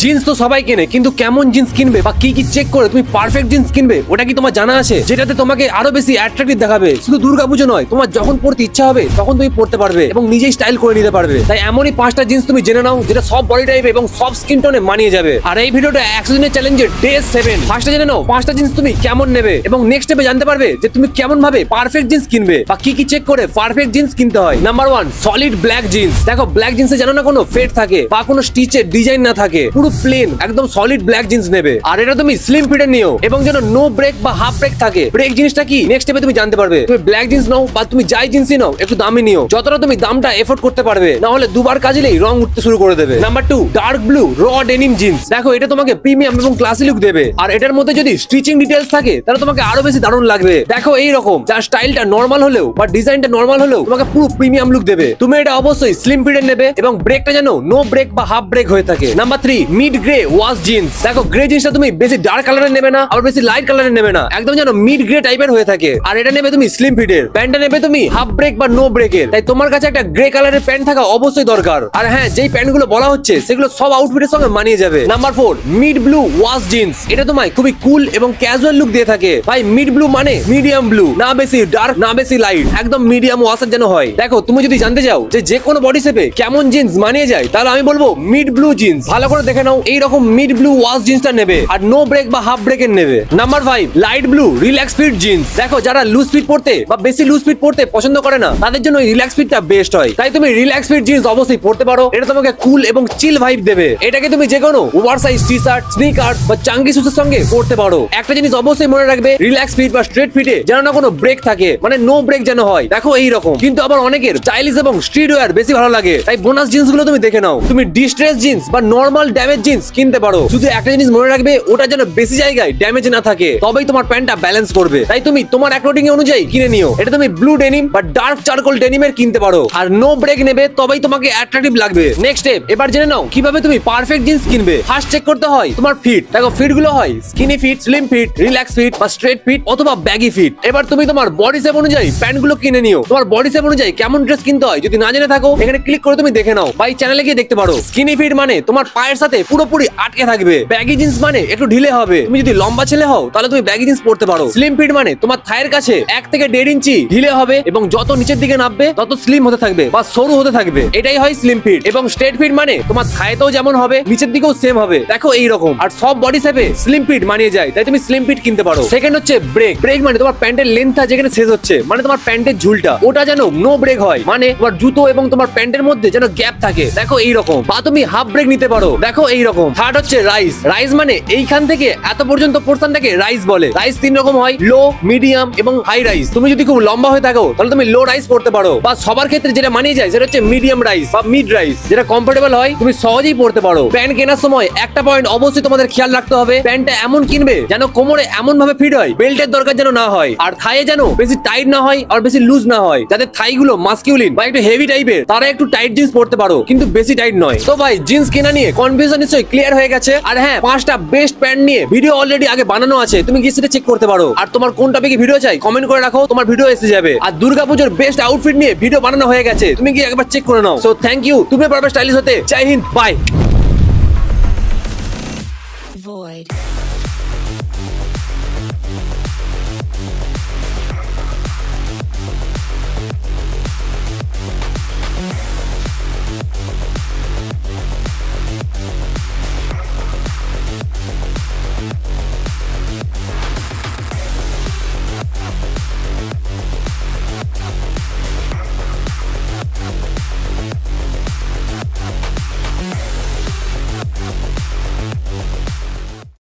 Jeans তো সবাই কেনে, কিন্তু কেমন জিন্স কিনবে বা কি কি চেক করে তুমি পারফেক্ট জিন্স কিনবে ওটা কি তোমার জানা আছে? যেটাতে তোমাকে আরো বেশি অ্যাট্রাক্টিভ দেখাবে। শুধু দুর্গাপুজো নয়, তোমার যখন পড়তে ইচ্ছা হবে তখন তুমি পড়তে পারবে এবং নিজেই স্টাইল করে নিতে পারবে। তাই এমনই 5টা জিন্স তুমি জেনে নাও যেটা সব বডি টাইপ এবং সব স্কিন টোনে মানিয়ে যাবে। আর এই ভিডিওটা 100 দিনের চ্যালেঞ্জের ডে 7। ফার্স্টে জেনে নাও 5টা জিন্স তুমি কেমন নেবে এবং নেক্সট স্টেপে জানতে পারবে যে তুমি কেমন ভাবে পারফেক্ট জিন্স কিনবে বা কি কি চেক করে পারফেক্ট জিন্স কিনতে হয়। Number 1, solid black jeans. দেখো ব্ল্যাক জিন্সে জানো না কোনো ফেড থাকে বা কোনো স্টিচের ডিজাইন না থাকে, পুরো প্লেন একদম সলিড ব্ল্যাক জিন্স নেবে। আর এটা তুমি স্লিম ফিটে নিও এবং যেন নো ব্রেক বা হাফ ব্রেক থাকে। ব্রেক জিনিসটা কি নেক্সট স্টেপে তুমি জানতে পারবে। তুমি ব্ল্যাক জিন্স নাও বা তুমি যাই জিন্সই নাও, একটু দামি নিও, যতটা তুমি দামটা এফোর্ড করতে পারবে, না হলে দুবার কাজলেই রং উঠতে শুরু করে দেবে। নাম্বার 2, ডার্ক ব্লু র ডেনিম জিন্স। দেখো এটা তোমাকে প্রিমিয়াম এবং ক্লাসি লুক দেবে। আর এটার মধ্যে যদি স্টিচিং ডিটেইলস থাকে তাহলে তোমাকে আরো বেশি দারুণ লাগবে। দেখো এই রকম, যার স্টাইলটা নরমাল হলেও বা ডিজাইনটা নরমাল হলেও তোমাকে পুরো প্রিমিয়াম লুক দেবে। তুমি এটা অবশ্যই স্লিম ফিটের নেবে এবং ব্রেকটা যেন নো ব্রেক বা হাফ ব্রেক হয়ে থাকে। Number 3, mid grey wash jeans. দেখো গ্রে জিন্সটা তুমি বেশি ডার্ক কালারের নেবে না, আবার বেশি লাইট কালারের নেবে না, একদম যেন মিড গ্রে টাইপের হয়ে থাকে। আর এটা নেবে তুমি স্লিম ফিটের। প্যান্টটা নেবে তুমি হাফ ব্রেক বা নো ব্রেকের। তাই তোমার কাছে একটা গ্রে কালারের প্যান্ট থাকা অবশ্যই দরকার। আর হ্যাঁ, যেই প্যান্টগুলো বলা হচ্ছে সেগুলো সব আউটফিটের সঙ্গে মানিয়ে যাবে। Number 4, mid blue wash jeans. এটা তোমায় খুবই কুল এবং ক্যাজুয়াল লুক দিয়ে থাকে। ভাই মিড ব্লু মানে মিডিয়াম ব্লু, না বেশি ডার্ক না বেশি লাইট, একদম মিডিয়াম ওয়াশের যেন হয়। দেখো তুমি যদি জানতে চাও যে কোনো বডি শেপে কেমন জিন্স মানিয়ে যায়, তাহলে আমি বলবো মিড ব্লু জিন্স। ভালো করে দেখে নাও, এইরকম মিড ব্লু ওয়াশ জিন্সটা নেবে আর নো ব্রেক বা হাফ ব্রেকের নেবে। Number 5, light blue relax fit jeans. দেখো যারা লুজ ফিট পড়তে বা বেশি লুজ ফিট পড়তে পছন্দ করে না, তাদের জন্য রিল্যাক্স ফিটটা বেস্ট হয়। তাই তুমি রিল্যাক্স ফিট জিন্স অবশ্যই পড়তে পারো। এটা তোমাকে কুল এবং চিল ভাইব দেবে। এটাকে তুমি যে কোনো over size T shirt, sneakers বা চাঙ্গি শুজের সঙ্গে পড়তে পারো। একটা জিনিস অবশ্যই মনে রাখবে, রিল্যাক্স ফিট বা স্ট্রেট ফিটে যেন না কোনো ব্রেক থাকে, মানে নো ব্রেক যেন হয়। দেখো এই রকম। কিন্তু আবার অনেকের স্টাইলিশ এবং স্ট্রিট ওয়্যার বেশি ভালো লাগে, তাই বোনাস জিন্স গুলো তুমি দেখে নাও। তুমি ডিস্ট্রেস জিন্স বা নরমাল ড্যামেজ জিন্স কিনতে পারো। শুধু একটা জিনিস মনে রাখবে, ওটা যেন বেশি জায়গায় ড্যামেজ না থাকে, তবেই তোমার প্যান্টটা ব্যালেন্স করবে। তাই তুমি তোমার অ্যাকর্ডিং অনুযায়ী কিনে নিও। এটা তুমি ব্লু ডেনিম বা ডার্ক চারকোল ডেনিমের কিনতে পারো। আর নো ব্রেক নেবে, তবেই তোমাকে অ্যাট্রাকটিভ লাগবে। নেক্সট স্টেপ, এবার জেনে নাও কিভাবে তুমি পারফেক্ট জিন্স কিনবে। ফার্স্ট চেক করতে হয় তোমার ফিট। দেখো ফিট গুলো হয় skinny fit, slim fit, relax fit বা স্ট্রেট ফিট অথবা ব্যাগি ফিট। এবার তুমি তোমার বডি শেপ অনুযায়ী প্যান্ট গুলো কিনে নিও। তোমার বডি শেপ অনুযায়ী কেমন ড্রেস কিনতে হয় যদি না জেনে থাকো, এখানে ক্লিক করে তুমি দেখে নাও। ভাই চ্যানেলে গিয়ে দেখতে পারো। স্কিনি ফিট মানে তোমার পায়ের সাথে পুরোপুরি আটকে থাকবে। ব্যাগি জিন্স মানে একটু ঢিলে হবে। তুমি যদি লম্বা ছেলে হও তাহলে তুমি ব্যাগি জিন্স পড়তে পারো। স্লিম ফিট মানে তোমার থায়ের কাছে 1 থেকে 1.5 ইঞ্চি ঢিলে হবে এবং যত নিচের দিকে নামবে তত স্লিম হতে থাকবে বা সরু হতে থাকবে। এটাই হয় স্লিম ফিট। এবং স্ট্রেট ফিট মানে তোমার থায়েতেও যেমন হবে, নিচের দিকেও সেম হবে। দেখো এই রকম। আর সব বডি শেপে স্লিম ফিট মানিয়ে যায়, তাই তুমি স্লিম ফিট কিনতে পারো। সেকেন্ড হচ্ছে ব্রেক। ব্রেক মানে তোমার প্যান্টের লেন্থটা যেখানে শেষ হচ্ছে, মানে তোমার প্যান্টের ঝুলটা, ওটা যেন নো ব্রেক হয়, মানে তোমার জুতো এবং তোমার প্যান্টের মধ্যে যেন গ্যাপ থাকে। দেখো এই রকম। বা তুমি হাফ ব্রেক নিতে পারো। দেখো এই রকম। থার্ড হচ্ছে রাইজ। রাইজ মানে এইখান থেকে এত পর্যন্ত পোরশনটাকে রাইজ বলে। রাইজ 3 রকম হয়, লো, মিডিয়াম এবং হাই রাইজ। তুমি যদি খুব লম্বা হয়ে থাকো তাহলে তুমি লো রাইজ পড়তে পারো। বা সবার ক্ষেত্রে যেটা মানিয়ে যায় সেটা হচ্ছে মিডিয়াম রাইজ বা মিড রাইজ, যেটা কমফোর্টেবল হয়, তুমি সহজেই পড়তে পারো। প্যান্ট কেনার সময় একটা পয়েন্ট অবশ্যই তোমাদের খেয়াল রাখতে হবে, প্যান্টটা এমন কিনবে যেন কোমরে এমন ভাবে ফিট হয়, বেল্টের দরকার যেন না হয়, আর থায়ে যেন বেশি টাইট না হয় আর বেশি লুজ না হয়। যাদের থাই গুলো মাস্কিউলিন বা একটু হেভি টাইপের, তারা একটু টাইট জিন্স পড়তে পারো, কিন্তু বেশি টাইট নয়। তো ভাই জিন্স কেনা নিয়ে কনফিউশন নিশ্চয়ই ক্লিয়ার হয়ে গেছে। আর হ্যাঁ, 5টা বেস্ট প্যান্ট নিয়ে ভিডিও অলরেডি আগে বানানো আছে, তুমি গিয়ে সেটা চেক করতে পারো। আর তোমার কোন টপিকে ভিডিও চাই কমেন্ট করে রাখো, তোমার ভিডিও এসে যাবে। আর দুর্গাপুজোর বেস্ট আউটফিট নিয়ে ভিডিও বানানো হয়ে গেছে, তুমি গিয়ে একবার চেক করে নাও। সো থ্যাংক ইউ, তুমি পারবে স্টাইলিশ হতে। জয় হিন্দ, বাই।